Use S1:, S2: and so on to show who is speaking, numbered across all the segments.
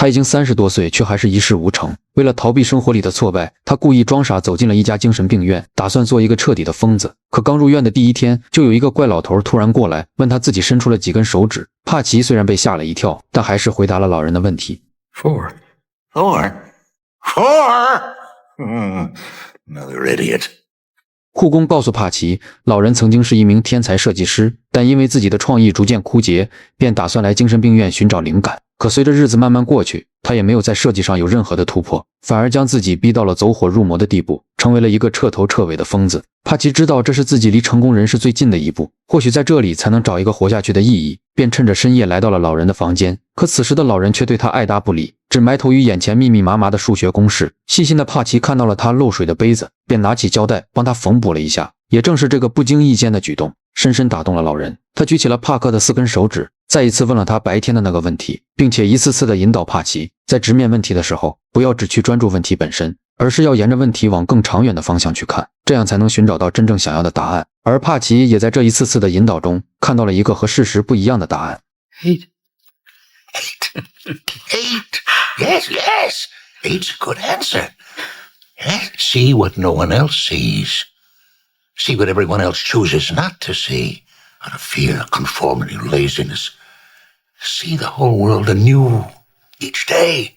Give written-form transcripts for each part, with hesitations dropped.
S1: 他已经30多岁，却还是一事无成。为了逃避生活里的挫败，他故意装傻走进了一家精神病院，打算做一个彻底的疯子。可刚入院的第一天，就有一个怪老头突然过来，问他自己伸出了几根手指。帕奇虽然被吓了一跳，但还是回答了老人的问题。
S2: Four. Another idiot.
S1: 护工告诉帕奇，老人曾经是一名天才设计师，但因为自己的创意逐渐枯竭，便打算来精神病院寻找灵感。可随着日子慢慢过去，他也没有在设计上有任何的突破，反而将自己逼到了走火入魔的地步，成为了一个彻头彻尾的疯子。帕奇知道这是自己离成功人士最近的一步，或许在这里才能找一个活下去的意义，便趁着深夜来到了老人的房间。可此时的老人却对他爱答不理，只埋头于眼前密密麻麻的数学公式。细心的帕奇看到了他漏水的杯子，便拿起胶带帮他缝补了一下。也正是这个不经意间的举动，深深打动了老人。他举起了帕克的4根手指，再一次问了他白天的那个问题，并且一次次地引导帕奇，在直面问题的时候，不要只去专注问题本身，而是要沿着问题往更长远的方向去看，这样才能寻找到真正想要的答案。而帕奇也在这一次次的引导中，看到了一个和事实不一样的答案。
S2: Eight. Yes. 8's a good answer. See what no one else sees. See what everyone else chooses not to see. Out of fear, conformity, laziness. See the whole world anew each day.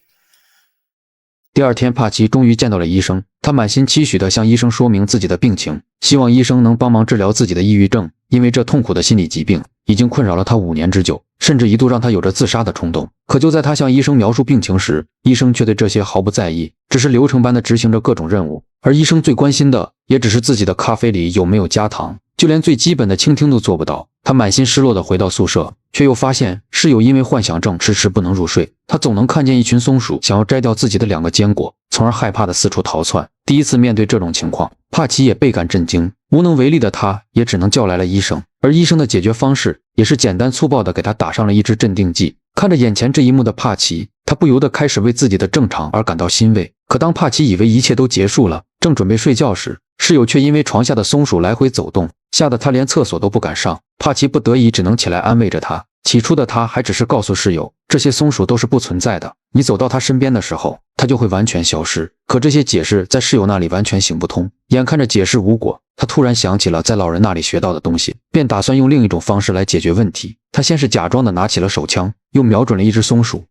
S1: 第二天，帕奇终于见到了医生，他满心期许地向医生说明自己的病情，希望医生能帮忙治疗自己的抑郁症，因为这痛苦的心理疾病已经困扰了他5年之久，甚至一度让他有着自杀的冲动。可就在他向医生描述病情时，医生却对这些毫不在意，只是流程般地执行着各种任务。而医生最关心的也只是自己的咖啡里有没有加糖，就连最基本的倾听都做不到。他满心失落地回到宿舍，却又发现室友因为幻想症迟迟不能入睡。他总能看见一群松鼠想要摘掉自己的2个坚果，从而害怕地四处逃窜。第一次面对这种情况，帕奇也倍感震惊，无能为力的他也只能叫来了医生。而医生的解决方式也是简单粗暴地给他打上了一支镇定剂。看着眼前这一幕的帕奇，他不由得开始为自己的正常而感到欣慰。可当帕奇以为一切都结束了，正准备睡觉时，室友却因为床下的松鼠来回走动，吓得他连厕所都不敢上。帕奇不得已只能起来安慰着他。起初的他还只是告诉室友，这些松鼠都是不存在的，你走到他身边的时候，他就会完全消失。可这些解释在室友那里完全行不通。眼看着解释无果，他突然想起了在老人那里学到的东西，便打算用另一种方式来解决问题。他先是假装的拿起了手枪，又瞄准了一只松鼠。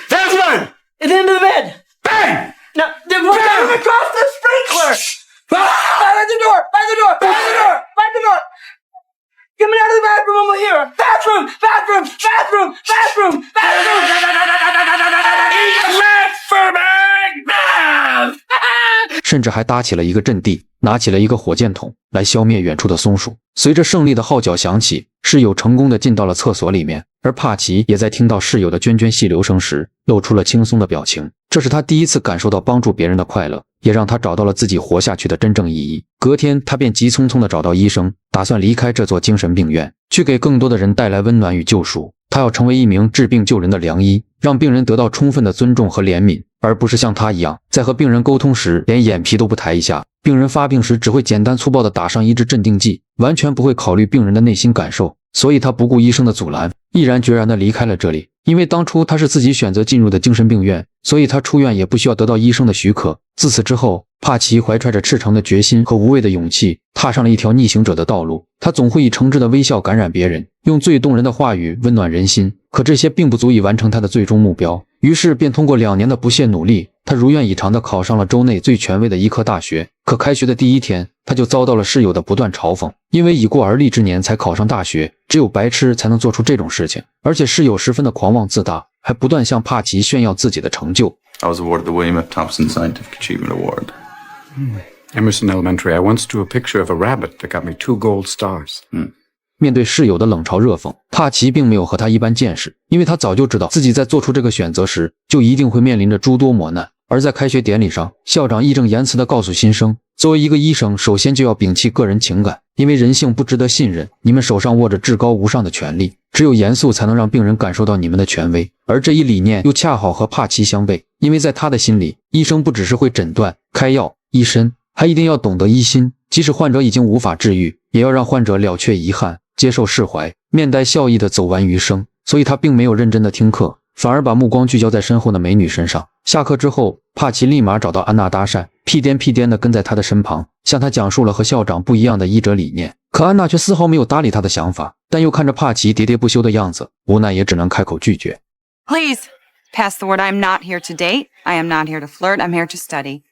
S3: There's one! At the end of the bed! Bang! Now, there's one coming across the sprinkler! By the door! By the door! By the door! By the door! Coming out of the bathroom over here! Bathroom! Bathroom! Bathroom! Bathroom! Bathroom!
S1: 甚至还搭起了一个阵地，拿起了一个火箭筒来消灭远处的松鼠。随着胜利的号角响起，室友成功的进到了厕所里面，而帕奇也在听到室友的涓涓细流声时露出了轻松的表情。这是他第一次感受到帮助别人的快乐，也让他找到了自己活下去的真正意义。隔天他便急匆匆地找到医生，打算离开这座精神病院，去给更多的人带来温暖与救赎。他要成为一名治病救人的良医，让病人得到充分的尊重和怜悯，而不是像他一样，在和病人沟通时连眼皮都不抬一下。病人发病时只会简单粗暴地打上一支镇定剂，完全不会考虑病人的内心感受。所以他不顾医生的阻拦，毅然决然地离开了这里。因为当初他是自己选择进入的精神病院，所以他出院也不需要得到医生的许可。自此之后，帕奇怀揣着赤诚的决心和无畏的勇气，踏上了一条逆行者的道路。他总会以诚挚的微笑感染别人，用最动人的话语温暖人心。可这些并不足以完成他的最终目标，于是便通过2年的不懈努力，他如愿以偿地考上了州内最权威的医科大学。可开学的第一天，他就遭到了室友的不断嘲讽，因为已过而立之年才考上大学，只有白痴才能做出这种事情。而且室友十分的狂妄自大，还不断向帕奇炫耀自己的成就。
S4: I was awarded the William F. Thompson Scientific Achievement Award.
S5: Emerson Elementary, I once drew a picture of a rabbit that got me 2 gold stars.
S1: 面对室友的冷嘲热讽，帕奇并没有和他一般见识，因为他早就知道自己在做出这个选择时，就一定会面临着诸多磨难。而在开学典礼上，校长义正言辞地告诉新生，作为一个医生，首先就要摒弃个人情感，因为人性不值得信任。你们手上握着至高无上的权力，只有严肃才能让病人感受到你们的权威。而这一理念又恰好和帕奇相悖，因为在他的心里，医生不只是会诊断、开药、医身，还一定要懂得医心，即使患者已经无法治愈，也要让患者了却遗憾，接受释怀，面带笑意地走完余生。所以他并没有认真的听课，反而把目光聚焦在身后的美女身上。下课之后，帕奇立马找到安娜搭讪，屁颠屁颠地跟在她的身旁，向她讲述了和校长不一样的医者理念。可安娜却丝毫没有搭理他的想法，但又看着帕奇喋喋不休的样子，无奈也只能开口拒绝。
S6: Please, pass the word. I am not here to date. I am not here to flirt. I'm here to study.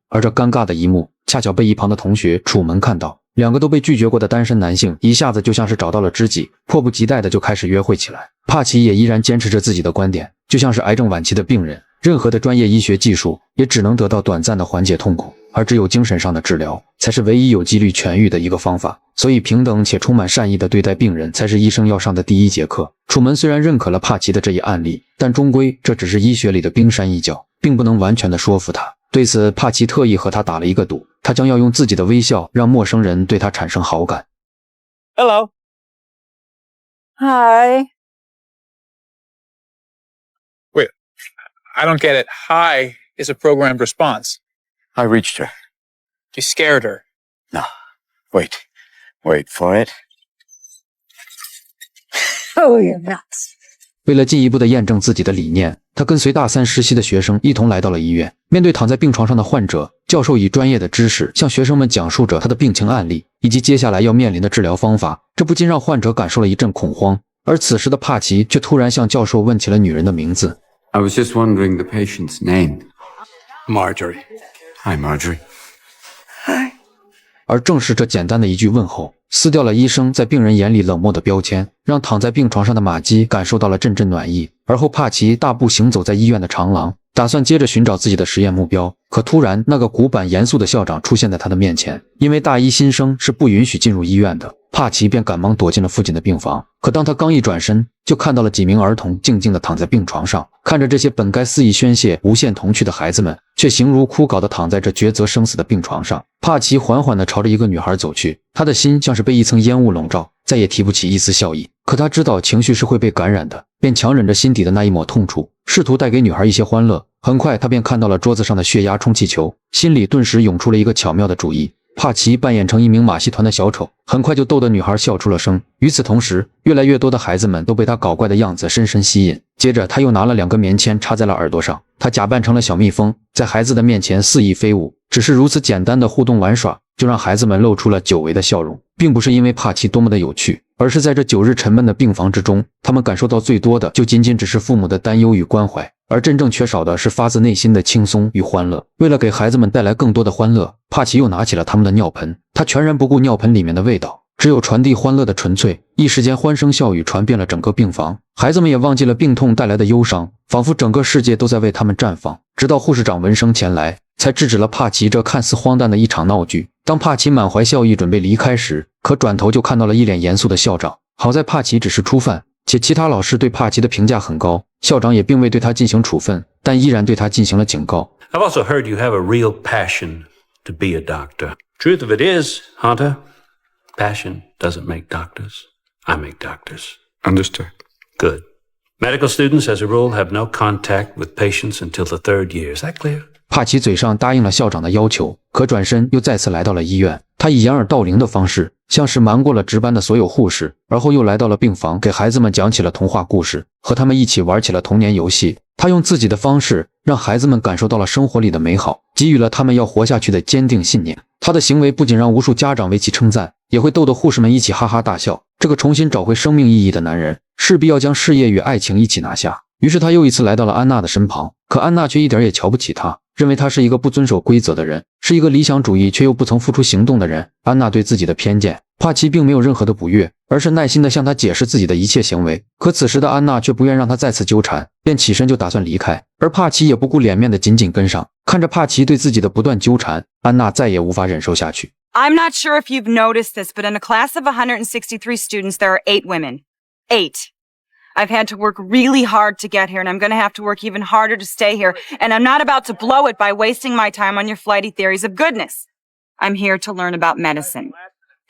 S1: 而这尴尬的一幕，恰巧被一旁的同学楚门看到，两个都被拒绝过的单身男性一下子就像是找到了知己，迫不及待的就开始约会起来。帕奇也依然坚持着自己的观点，就像是癌症晚期的病人，任何的专业医学技术也只能得到短暂的缓解痛苦，而只有精神上的治疗才是唯一有几率痊愈的一个方法。所以平等且充满善意的对待病人才是医生要上的第一节课。楚门虽然认可了帕奇的这一案例，但终归这只是医学里的冰山一角，并不能完全的说服他。对此，帕奇特意和他打了一个赌，他将要用自己的微笑让陌生人对他产生好感。
S3: Hello.
S6: Hi.
S7: Wait, I don't get it. Hi is a programmed response.
S8: I reached her.
S7: You scared her.
S8: No. Wait for it.
S6: Oh, you're nuts.
S1: 为了进一步的验证自己的理念，他跟随大三实习的学生一同来到了医院。面对躺在病床上的患者，教授以专业的知识向学生们讲述着他的病情案例以及接下来要面临的治疗方法，这不禁让患者感受了一阵恐慌。而此时的帕奇却突然向教授问起了女人的名字。
S5: I was just wondering the patient's name.
S8: Marjorie.
S5: Hi, Marjorie.
S1: 而正是这简单的一句问候，撕掉了医生在病人眼里冷漠的标签，让躺在病床上的玛姬感受到了阵阵暖意。而后帕奇大步行走在医院的长廊，打算接着寻找自己的实验目标。可突然，那个古板严肃的校长出现在他的面前，因为大一新生是不允许进入医院的。帕奇便赶忙躲进了附近的病房。可当他刚一转身，就看到了几名儿童静静地躺在病床上，看着这些本该肆意宣泄无限童趣的孩子们，却形如枯槁地躺在这抉择生死的病床上。帕奇缓缓地朝着一个女孩走去，他的心像是被一层烟雾笼罩，再也提不起一丝笑意。可他知道情绪是会被感染的，便强忍着心底的那一抹痛楚，试图带给女孩一些欢乐。很快他便看到了桌子上的血压充气球，心里顿时涌出了一个巧妙的主意。帕奇扮演成一名马戏团的小丑，很快就逗得女孩笑出了声。与此同时，越来越多的孩子们都被他搞怪的样子深深吸引。接着他又拿了2根棉签插在了耳朵上，他假扮成了小蜜蜂，在孩子的面前肆意飞舞。只是如此简单的互动玩耍，就让孩子们露出了久违的笑容，并不是因为帕奇多么的有趣，而是在这9日沉闷的病房之中，他们感受到最多的就仅仅只是父母的担忧与关怀，而真正缺少的是发自内心的轻松与欢乐。为了给孩子们带来更多的欢乐，帕奇又拿起了他们的尿盆，他全然不顾尿盆里面的味道，只有传递欢乐的纯粹。一时间欢声笑语传遍了整个病房，孩子们也忘记了病痛带来的忧伤，仿佛整个世界都在为他们绽放。直到护士长闻声前来，才制止了帕奇这看似荒诞的一场闹剧。当帕奇满怀笑意准备离开时，可转头就看到了一脸严肃的校长。好在帕奇只是初犯，且其他老师对帕奇的评价很高，校长也并未对他进行处分，但依然对他进行了警告。
S9: I've also heard you have a real passion to be a doctor. Truth of it is, Hunter, passion doesn't make doctors. I make doctors.
S5: Understood.
S9: Good. Medical students, as a rule, have no contact with patients until the 3rd year. Is that clear?
S1: 帕奇嘴上答应了校长的要求，可转身又再次来到了医院。他以掩耳盗铃的方式，像是瞒过了值班的所有护士，而后又来到了病房，给孩子们讲起了童话故事，和他们一起玩起了童年游戏。他用自己的方式让孩子们感受到了生活里的美好，给予了他们要活下去的坚定信念。他的行为不仅让无数家长为其称赞，也会逗得护士们一起哈哈大笑。这个重新找回生命意义的男人，势必要将事业与爱情一起拿下。于是他又一次来到了安娜的身旁，可安娜却一点也瞧不起他，认为他是一个不遵守规则的人，是一个理想主义却又不曾付出行动的人。安娜对自己的偏见，帕奇并没有任何的不悦，而是耐心地向他解释自己的一切行为。可此时的安娜却不愿让他再次纠缠，便起身就打算离开，而帕奇也不顾脸面的紧紧跟上。看着帕奇对自己的不断纠缠，安娜再也无法忍受下去。
S6: I'm not sure if you've noticed this, but in a class of 163 students, there are 8 women. 8. I've had to work really hard to get here, and I'm going to have to work even harder to stay here. And I'm not about to blow it by wasting my time on your flighty theories of goodness. I'm here to learn about medicine.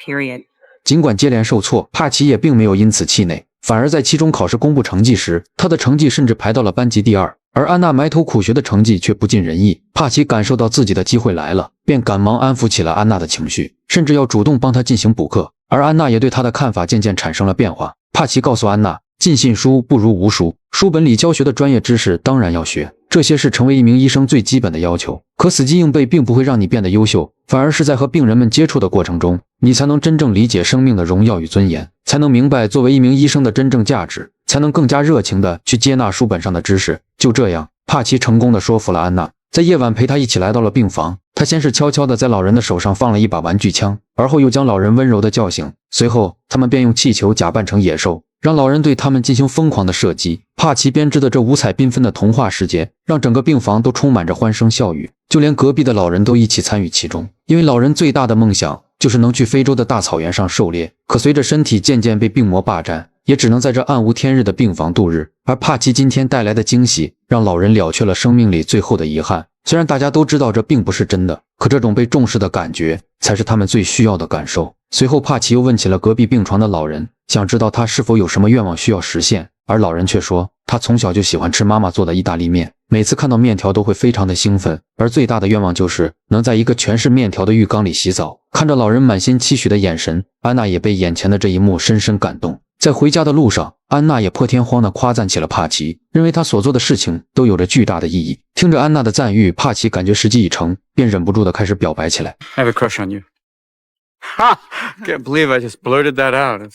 S6: Period.
S1: 尽管接连受挫，帕奇也并没有因此气馁，反而在期中考试公布成绩时，他的成绩甚至排到了班级第2，而安娜埋头苦学的成绩却不尽人意。帕奇感受到自己的机会来了，便赶忙安抚起了安娜的情绪，甚至要主动帮她进行补课。而安娜也对他的看法渐渐产生了变化。帕奇告诉安娜，尽信书不如无书，书本里教学的专业知识当然要学，这些是成为一名医生最基本的要求。可死记硬背并不会让你变得优秀，反而是在和病人们接触的过程中，你才能真正理解生命的荣耀与尊严，才能明白作为一名医生的真正价值，才能更加热情地去接纳书本上的知识。就这样，帕奇成功地说服了安娜，在夜晚陪她一起来到了病房。他先是悄悄地在老人的手上放了一把玩具枪，而后又将老人温柔地叫醒。随后，他们便用气球假扮成野兽，让老人对他们进行疯狂的射击。帕奇编织的这五彩缤纷的童话世界，让整个病房都充满着欢声笑语，就连隔壁的老人都一起参与其中。因为老人最大的梦想就是能去非洲的大草原上狩猎，可随着身体渐渐被病魔霸占，也只能在这暗无天日的病房度日。而帕奇今天带来的惊喜，让老人了却了生命里最后的遗憾。虽然大家都知道这并不是真的，可这种被重视的感觉才是他们最需要的感受。随后帕奇又问起了隔壁病床的老人，想知道他是否有什么愿望需要实现，而老人却说他从小就喜欢吃妈妈做的意大利面，每次看到面条都会非常的兴奋，而最大的愿望就是能在一个全是面条的浴缸里洗澡。看着老人满心期许的眼神，安娜也被眼前的这一幕深深感动。在回家的路上，安娜也破天荒地夸赞起了帕奇，认为他所做的事情都有着巨大的意义。听着安娜的赞誉，帕奇感觉时机已成，便忍不住地开始表白起来。
S5: I have a crush on you. Ha! Can't believe I just blurted that out.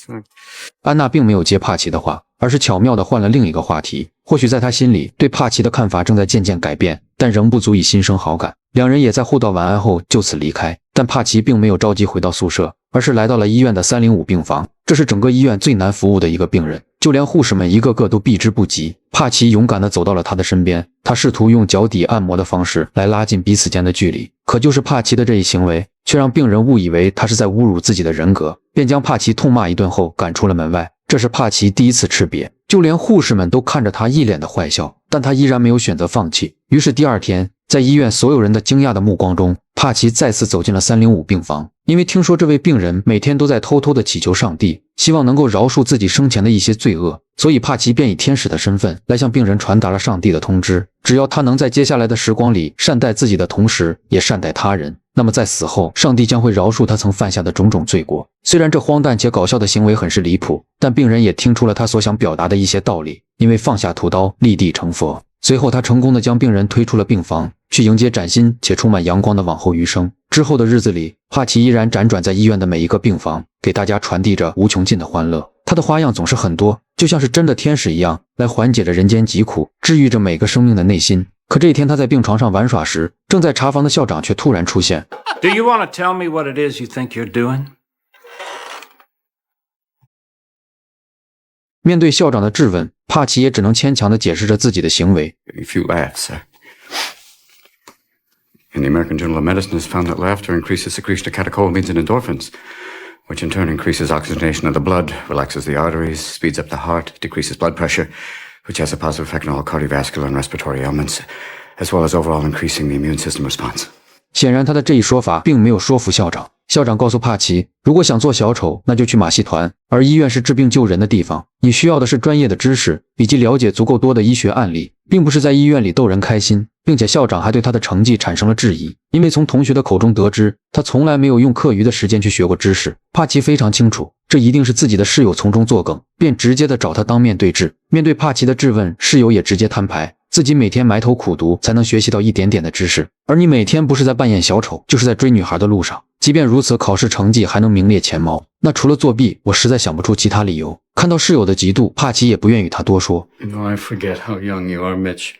S1: 安娜并没有接帕奇的话，而是巧妙地换了另一个话题。或许在她心里，对帕奇的看法正在渐渐改变，但仍不足以心生好感。两人也在互道晚安后就此离开。但帕奇并没有着急回到宿舍，而是来到了医院的305病房。这是整个医院最难服务的一个病人，就连护士们一个个都避之不及。帕奇勇敢地走到了他的身边，他试图用脚底按摩的方式来拉近彼此间的距离。可就是帕奇的这一行为，却让病人误以为他是在侮辱自己的人格，便将帕奇痛骂一顿后赶出了门外。这是帕奇第一次吃瘪，就连护士们都看着他一脸的坏笑，但他依然没有选择放弃。于是第二天，在医院所有人的惊讶的目光中，帕奇再次走进了305病房。因为听说这位病人每天都在偷偷地祈求上帝，希望能够饶恕自己生前的一些罪恶，所以帕奇便以天使的身份来向病人传达了上帝的通知，只要他能在接下来的时光里善待自己的同时也善待他人，那么在死后上帝将会饶恕他曾犯下的种种罪过。虽然这荒诞且搞笑的行为很是离谱，但病人也听出了他所想表达的一些道理，因为放下屠刀，立地成佛。随后他成功地将病人推出了病房，去迎接崭新且充满阳光的往后余生。之后的日子里，帕奇依然辗转在医院的每一个病房，给大家传递着无穷尽的欢乐。他的花样总是很多，就像是真的天使一样，来缓解着人间疾苦，治愈着每个生命的内心。可这一天他在病床上玩耍时，正在查房的校长却突然出现。
S9: Do you want to tell me what it is you think you're doing?
S1: 面对校长的质问，帕奇也只能牵强地解释着自己的行为。
S5: A few laughs, sir. And the American Journal of Medicine has found that laughter increases secretion of catecholamines and endorphins, which in turn increases oxygenation of the blood, relaxes the arteries, speeds up the heart, decreases blood pressure, which has a positive effect on all cardiovascular and respiratory ailments, as well as overall increasing the immune system response.
S1: 显然他的这一说法并没有说服校长。校长告诉帕奇，如果想做小丑，那就去马戏团，而医院是治病救人的地方，你需要的是专业的知识以及了解足够多的医学案例，并不是在医院里逗人开心。并且校长还对他的成绩产生了质疑，因为从同学的口中得知，他从来没有用课余的时间去学过知识。帕奇非常清楚，这一定是自己的室友从中作梗，便直接的找他当面对质。面对帕奇的质问，室友也直接摊牌，自己每天埋头苦读才能学习到一点点的知识，而你每天不是在扮演小丑，就是在追女孩的路上。即便如此，考试成绩还能名列前茅，那除了作弊，我实在想不出其他理由。看到室友的嫉妒，帕奇也不愿与他多说。
S5: You know, I forget how young you are, Mitch.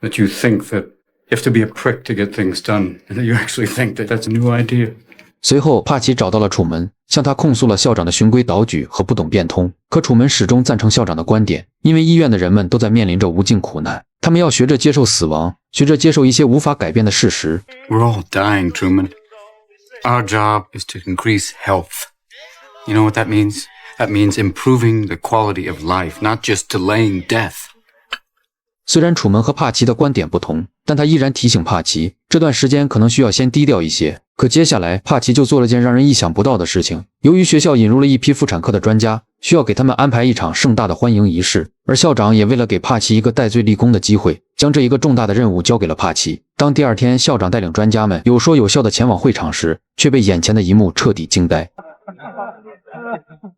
S5: That you think that you have to be a prick to get things done, and that you actually think that that's a new idea.
S1: 随后，帕奇找到了楚门，向他控诉了校长的循规蹈矩和不懂变通。可楚门始终赞成校长的观点，因为医院的人们都在面临着无尽苦难，他们要学着接受死亡，学着接受一些无法改变的事实。
S5: We're all dying, Truman. Our job is to increase health. You know what that means? That means improving the quality of life, not just delaying death.
S1: 虽然楚门和帕奇的观点不同，但他依然提醒帕奇，这段时间可能需要先低调一些。可接下来，帕奇就做了件让人意想不到的事情。由于学校引入了一批妇产科的专家，需要给他们安排一场盛大的欢迎仪式，而校长也为了给帕奇一个戴罪立功的机会，将这一个重大的任务交给了帕奇。当第二天校长带领专家们有说有笑地前往会场时，却被眼前的一幕彻底惊呆。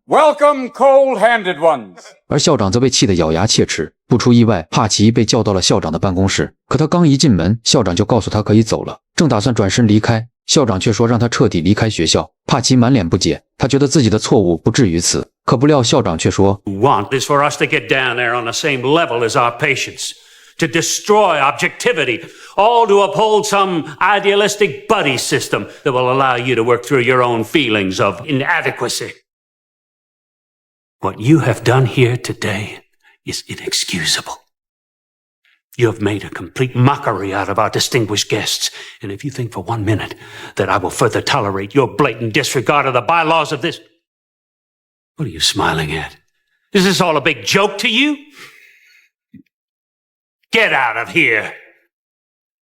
S5: Welcome, cold-handed ones.
S1: 而校长则被气得咬牙切齿。不出意外，帕奇被叫到了校长的办公室，可他刚一进门，校长就告诉他可以走了，正打算转身离开，校长却说让他彻底离开学校。帕奇满脸不解，他觉得自己的错误不至于此，可不料校长却说
S9: Want is for us to get down there on the same level as our patients, to destroy objectivity, all to uphold some idealistic buddy system that will allow you to work through your own feelings of inadequacy. What you have done here today is inexcusable. You have made a complete mockery out of our distinguished guests, and if you think for 1 minute that I will further tolerate your blatant disregard of the bylaws of this... What are you smiling at? Is this all a big joke to you? Get out of here!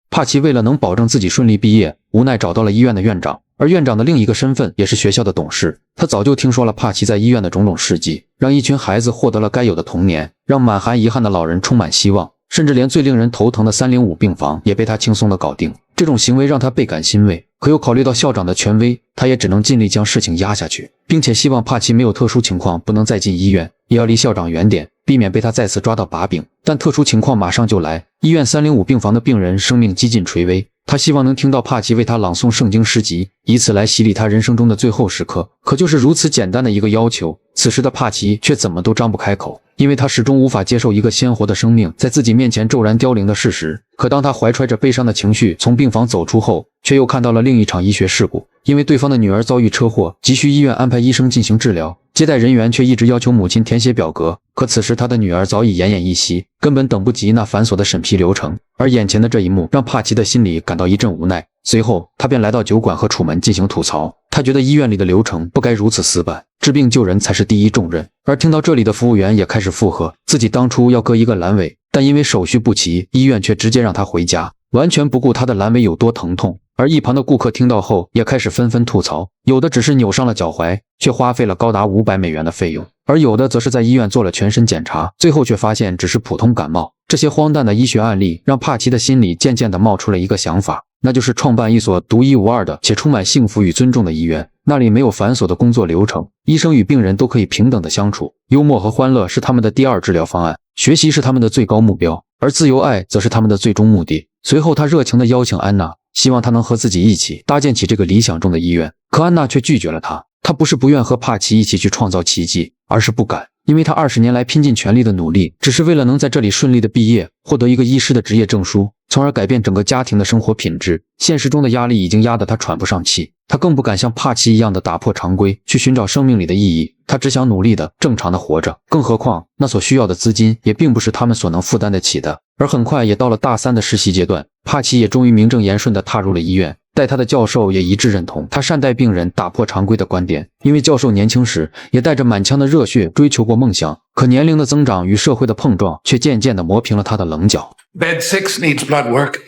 S1: 帕奇为了能保证自己顺利毕业，无奈找到了医院的院长，而院长的另一个身份也是学校的董事。他早就听说了帕奇在医院的种种事迹，让一群孩子获得了该有的童年，让满含遗憾的老人充满希望，甚至连最令人头疼的305病房也被他轻松地搞定。这种行为让他倍感欣慰，可又考虑到校长的权威，他也只能尽力将事情压下去，并且希望帕奇没有特殊情况不能再进医院，也要离校长远点，避免被他再次抓到把柄。但特殊情况马上就来，医院305病房的病人生命几近垂危，他希望能听到帕奇为他朗诵圣经诗集，以此来洗礼他人生中的最后时刻。可就是如此简单的一个要求，此时的帕奇却怎么都张不开口，因为他始终无法接受一个鲜活的生命在自己面前骤然凋零的事实。可当他怀揣着悲伤的情绪从病房走出后，却又看到了另一场医学事故，因为对方的女儿遭遇车祸，急需医院安排医生进行治疗，接待人员却一直要求母亲填写表格，可此时他的女儿早已奄奄一息，根本等不及那繁琐的审批流程。而眼前的这一幕让帕奇的心里感到一阵无奈，随后他便来到酒馆和楚门进行吐槽，他觉得医院里的流程不该如此死板，治病救人才是第一重任。而听到这里的服务员也开始附和，自己当初要割一个阑尾，但因为手续不齐，医院却直接让他回家，完全不顾他的阑尾有多疼痛。而一旁的顾客听到后也开始纷纷吐槽，有的只是扭伤了脚踝，却花费了高达$500的费用，而有的则是在医院做了全身检查，最后却发现只是普通感冒。这些荒诞的医学案例让帕奇的心里渐渐地冒出了一个想法，那就是创办一所独一无二的且充满幸福与尊重的医院。那里没有繁琐的工作流程，医生与病人都可以平等的相处，幽默和欢乐是他们的第二治疗方案，学习是他们的最高目标，而自由爱则是他们的最终目的。随后他热情地邀请安娜，希望她能和自己一起搭建起这个理想中的医院，可安娜却拒绝了他。她不是不愿和帕奇一起去创造奇迹，而是不敢，因为她20年来拼尽全力的努力，只是为了能在这里顺利的毕业，获得一个医师的职业证书，从而改变整个家庭的生活品质。现实中的压力已经压得她喘不上气，她更不敢像帕奇一样的打破常规，去寻找生命里的意义。她只想努力的、正常的活着，更何况那所需要的资金也并不是他们所能负担得起的。而很快也到了大3的实习阶段，帕奇也终于名正言顺地踏入了医院。带他的教授也一致认同他善待病人、打破常规的观点，因为教授年轻时也带着满腔的热血追求过梦想，可年龄的增长与社会的碰撞却渐渐地磨平了他的棱角。
S2: Bed 6 needs blood work.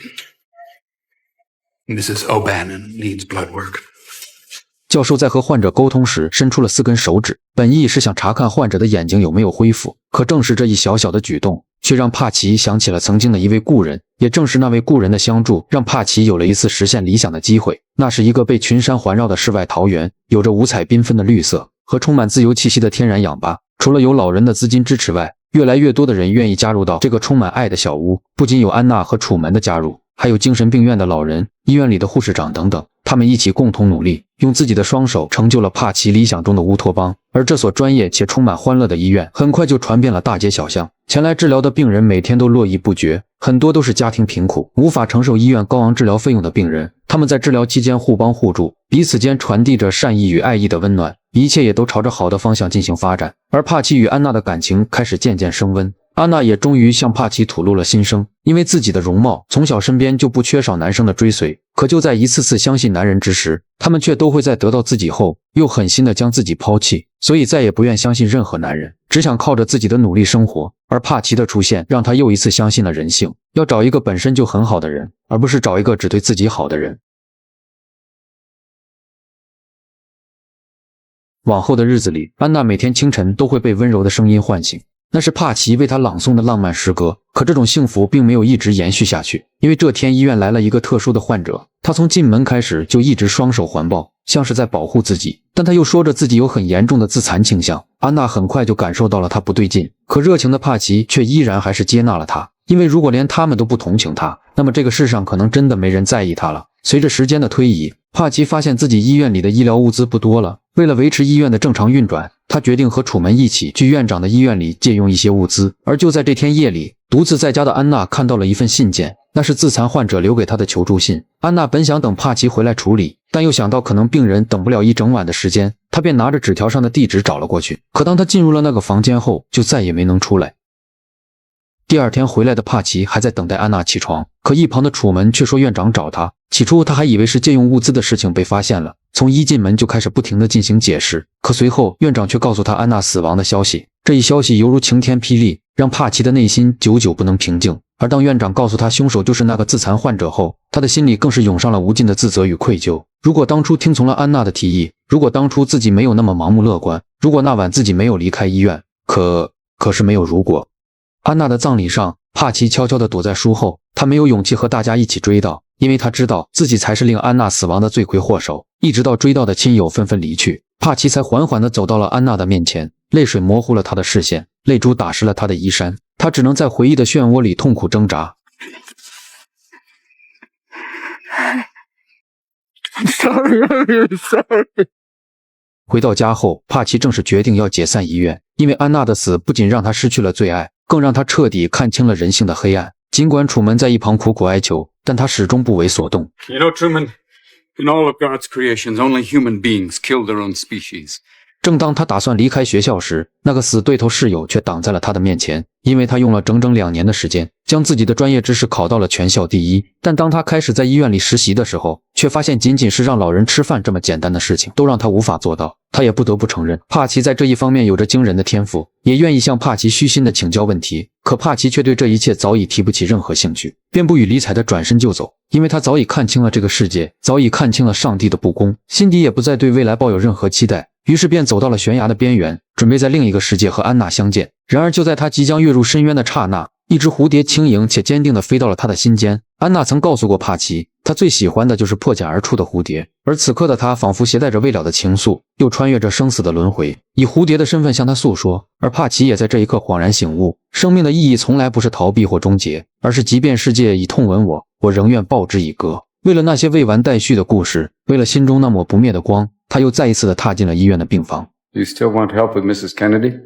S2: Mrs. O'Bannon needs blood work.
S1: 教授在和患者沟通时伸出了4根手指，本意是想查看患者的眼睛有没有恢复，可正是这一小小的举动，却让帕奇想起了曾经的一位故人，也正是那位故人的相助，让帕奇有了一次实现理想的机会。那是一个被群山环绕的世外桃源，有着五彩缤纷的绿色和充满自由气息的天然氧吧。除了有老人的资金支持外，越来越多的人愿意加入到这个充满爱的小屋，不仅有安娜和楚门的加入，还有精神病院的老人、医院里的护士长等等，他们一起共同努力，用自己的双手成就了帕奇理想中的乌托邦。而这所专业且充满欢乐的医院很快就传遍了大街小巷，前来治疗的病人每天都络绎不绝，很多都是家庭贫苦，无法承受医院高昂治疗费用的病人。他们在治疗期间互帮互助，彼此间传递着善意与爱意的温暖，一切也都朝着好的方向进行发展。而帕奇与安娜的感情开始渐渐升温，安娜也终于向帕奇吐露了心声。因为自己的容貌，从小身边就不缺少男生的追随，可就在一次次相信男人之时，他们却都会在得到自己后又狠心地将自己抛弃，所以再也不愿相信任何男人，只想靠着自己的努力生活。而帕奇的出现让他又一次相信了人性，要找一个本身就很好的人，而不是找一个只对自己好的人。往后的日子里，安娜每天清晨都会被温柔的声音唤醒，那是帕奇为他朗诵的浪漫诗歌。可这种幸福并没有一直延续下去，因为这天医院来了一个特殊的患者，他从进门开始就一直双手环抱，像是在保护自己，但他又说着自己有很严重的自残倾向。安娜很快就感受到了他不对劲，可热情的帕奇却依然还是接纳了他，因为如果连他们都不同情他，那么这个世上可能真的没人在意他了。随着时间的推移，帕奇发现自己医院里的医疗物资不多了，为了维持医院的正常运转，他决定和楚门一起去院长的医院里借用一些物资。而就在这天夜里，独自在家的安娜看到了一份信件，那是自残患者留给她的求助信。安娜本想等帕奇回来处理，但又想到可能病人等不了一整晚的时间，她便拿着纸条上的地址找了过去。可当她进入了那个房间后，就再也没能出来。第二天回来的帕奇还在等待安娜起床，可一旁的楚门却说院长找他。起初他还以为是借用物资的事情被发现了，从一进门就开始不停地进行解释。可随后院长却告诉他安娜死亡的消息，这一消息犹如晴天霹雳，让帕奇的内心久久不能平静。而当院长告诉他凶手就是那个自残患者后，他的心里更是涌上了无尽的自责与愧疚。如果当初听从了安娜的提议，如果当初自己没有那么盲目乐观，如果那晚自己没有离开医院，可是没有如果。安娜的葬礼上，帕奇悄悄地躲在树后，他没有勇气和大家一起追悼，因为他知道自己才是令安娜死亡的罪魁祸首。一直到追悼的亲友纷纷离去，帕奇才缓缓地走到了安娜的面前，泪水模糊了他的视线，泪珠打湿了他的衣衫，他只能在回忆的漩涡里痛苦挣扎。
S3: I'm sorry.
S1: 回到家后，帕奇正式决定要解散医院，因为安娜的死不仅让他失去了最爱，更让他彻底看清了人性的黑暗。尽管楚门在一旁苦苦哀求，但他始终不为所动。
S5: You know, Truman, in all of God's creations, only human beings kill their own species.
S1: 正当他打算离开学校时，那个死对头室友却挡在了他的面前，因为他用了整整2年的时间，将自己的专业知识考到了全校第1。但当他开始在医院里实习的时候，却发现仅仅是让老人吃饭这么简单的事情，都让他无法做到。他也不得不承认，帕奇在这一方面有着惊人的天赋，也愿意向帕奇虚心地请教问题。可帕奇却对这一切早已提不起任何兴趣，便不予理睬地转身就走，因为他早已看清了这个世界，早已看清了上帝的不公，心底也不再对未来抱有任何期待。于是便走到了悬崖的边缘，准备在另一个世界和安娜相见。然而就在他即将跃入深渊的刹那，一只蝴蝶轻盈且坚定地飞到了他的心间。安娜曾告诉过帕奇，他最喜欢的就是破茧而出的蝴蝶，而此刻的他仿佛携带着未了的情愫，又穿越着生死的轮回，以蝴蝶的身份向他诉说。而帕奇也在这一刻恍然醒悟，生命的意义从来不是逃避或终结，而是即便世界已痛吻我，我仍愿报之以歌。为了那些未完待续的故事，为了心中那抹不灭的光，他又再一次地踏进了医院的病房。
S5: You still want help with Mrs. Kennedy?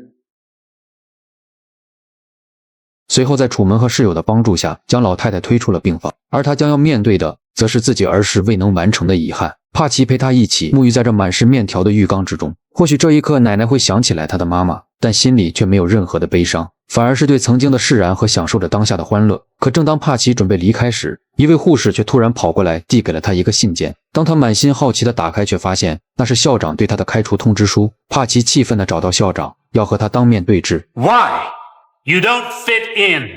S1: 随后在楚门和室友的帮助下，将老太太推出了病房，而他将要面对的则是自己儿时未能完成的遗憾。帕奇陪他一起沐浴在这满是面条的浴缸之中，或许这一刻奶奶会想起来他的妈妈，但心里却没有任何的悲伤，反而是对曾经的释然和享受着当下的欢乐。可正当帕奇准备离开时，一位护士却突然跑过来递给了他一个信件。当他满心好奇地打开，却发现那是校长对他的开除通知书。帕奇气愤地找到校长，要和他当面对质。
S9: Why? You don't fit in.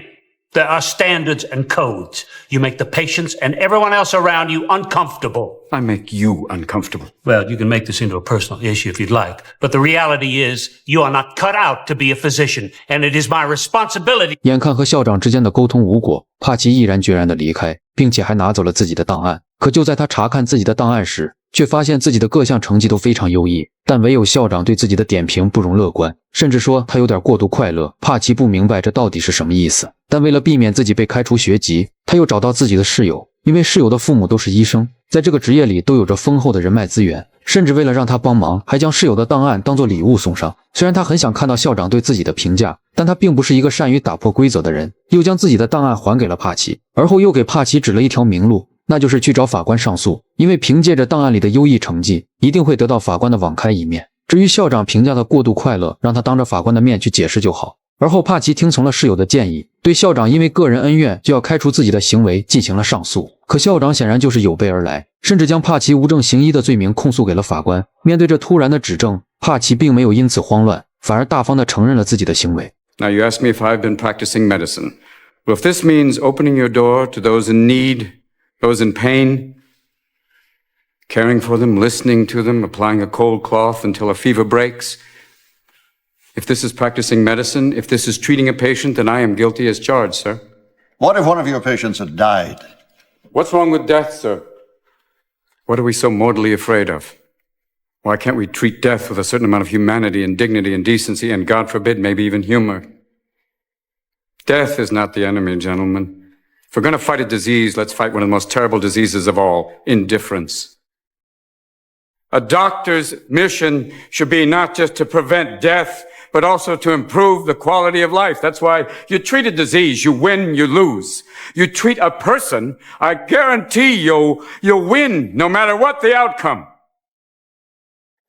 S9: There are standards and codes. You make the patients and everyone else around you uncomfortable.
S5: I make you uncomfortable.
S9: Well, you can make this into a personal issue if you'd like, but the reality is you are not cut out to be a physician, and it is my responsibility.
S1: 眼看和校长之间的沟通无果，帕奇毅然决然地离开，并且还拿走了自己的档案。可就在他查看自己的档案时，却发现自己的各项成绩都非常优异，但唯有校长对自己的点评不容乐观，甚至说他有点过度快乐。帕奇不明白这到底是什么意思，但为了避免自己被开除学籍，他又找到自己的室友，因为室友的父母都是医生，在这个职业里都有着丰厚的人脉资源，甚至为了让他帮忙，还将室友的档案当作礼物送上。虽然他很想看到校长对自己的评价，但他并不是一个善于打破规则的人，又将自己的档案还给了帕奇，而后又给帕奇指了一条明路，那就是去找法官上诉，因为凭借着档案里的优异成绩，一定会得到法官的网开一面。至于校长评价的过度快乐，让他当着法官的面去解释就好。而后帕奇听从了室友的建议，对校长因为个人恩怨就要开除自己的行为进行了上诉。可校长显然就是有备而来，甚至将帕奇无证行医的罪名控诉给了法官。面对这突然的指证，帕奇并没有因此慌乱，反而大方地承认了自己的行为。
S5: Now you ask me if I've been practicing medicine. Well, if this means opening your door to those in need, those in pain, caring for them, listening to them, applying a cold cloth until a fever breaks, If this is practicing medicine, if this is treating a patient, then I am guilty as charged, sir.
S10: What if one of your patients had died?
S5: What's wrong with death, sir? What are we so mortally afraid of? Why can't we treat death with a certain amount of humanity and dignity and decency and, God forbid, maybe even humor? Death is not the enemy, gentlemen. If we're going to fight a disease, let's fight one of the most terrible diseases of all, indifference. A doctor's mission should be not just to prevent death, but also to improve the quality of life. That's why you treat a disease, you win, you lose. You treat a person, I guarantee you'll win, no matter what the outcome.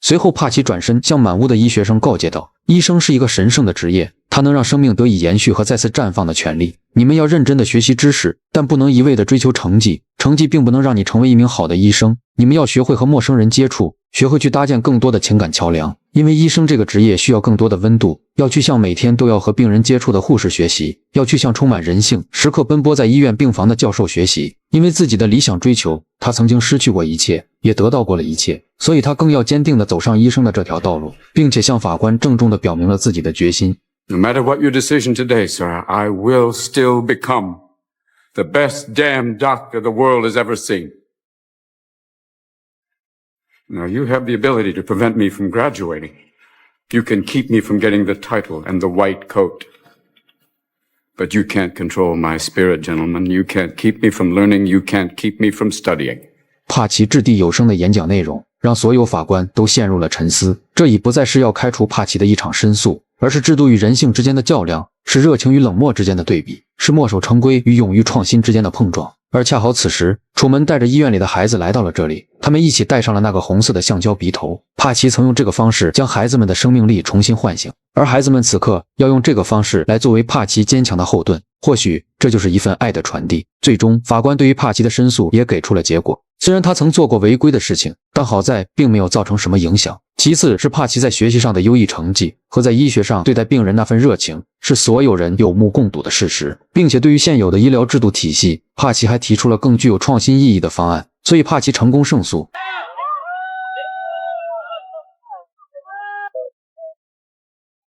S1: 随后，帕奇转身向满屋的医学生告诫道：“医生是一个神圣的职业，它能让生命得以延续和再次绽放的权利。你们要认真的学习知识，但不能一味的追求成绩。成绩并不能让你成为一名好的医生。你们要学会和陌生人接触，学会去搭建更多的情感桥梁。因为医生这个职业需要更多的温度。要去向每天都要和病人接触的护士学习，要去向充满人性、时刻奔波在医院病房的教授学习。因为自己的理想追求，他曾经失去过一切，也得到过了一切，所以他更要坚定地走上医生的这条道路，并且向法官郑重地表明了自己的决心。”
S5: No matter what your decision today, sir, I will still become the best damn doctor the world has ever seen. Now, you have the ability to prevent me from graduating. You can keep me from getting the title and the white coat. But you can't control my spirit, gentlemen. You can't keep me from learning. You can't keep me from studying.
S1: 帕奇掷地有声的演讲内容让所有法官都陷入了沉思。这已不再是要开除帕奇的一场申诉，而是制度与人性之间的较量，是热情与冷漠之间的对比，是墨守成规与勇于创新之间的碰撞。而恰好此时，楚门带着医院里的孩子来到了这里，他们一起戴上了那个红色的橡胶鼻头。帕奇曾用这个方式将孩子们的生命力重新唤醒，而孩子们此刻要用这个方式来作为帕奇坚强的后盾。或许这就是一份爱的传递。最终，法官对于帕奇的申诉也给出了结果。虽然他曾做过违规的事情，但好在并没有造成什么影响。其次是帕奇在学习上的优异成绩和在医学上对待病人那份热情，是所有人有目共睹的事实。并且对于现有的医疗制度体系，帕奇还提出了更具有创新意义的方案，所以帕奇成功胜诉。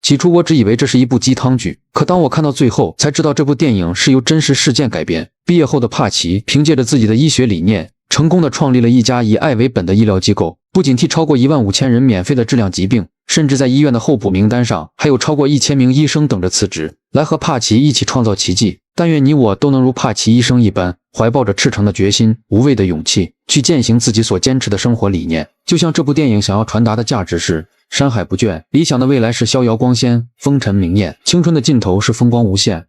S1: 起初我只以为这是一部鸡汤剧，可当我看到最后，才知道这部电影是由真实事件改编。毕业后的帕奇凭借着自己的医学理念，成功地创立了一家以爱为本的医疗机构，不仅替超过15000人免费的治疗疾病，甚至在医院的候补名单上还有超过1000名医生等着辞职，来和帕奇一起创造奇迹。但愿你我都能如帕奇医生一般，怀抱着赤诚的决心、无畏的勇气，去践行自己所坚持的生活理念。就像这部电影想要传达的价值是：山海不倦，理想的未来是逍遥光鲜，风尘明艳，青春的尽头是风光无限。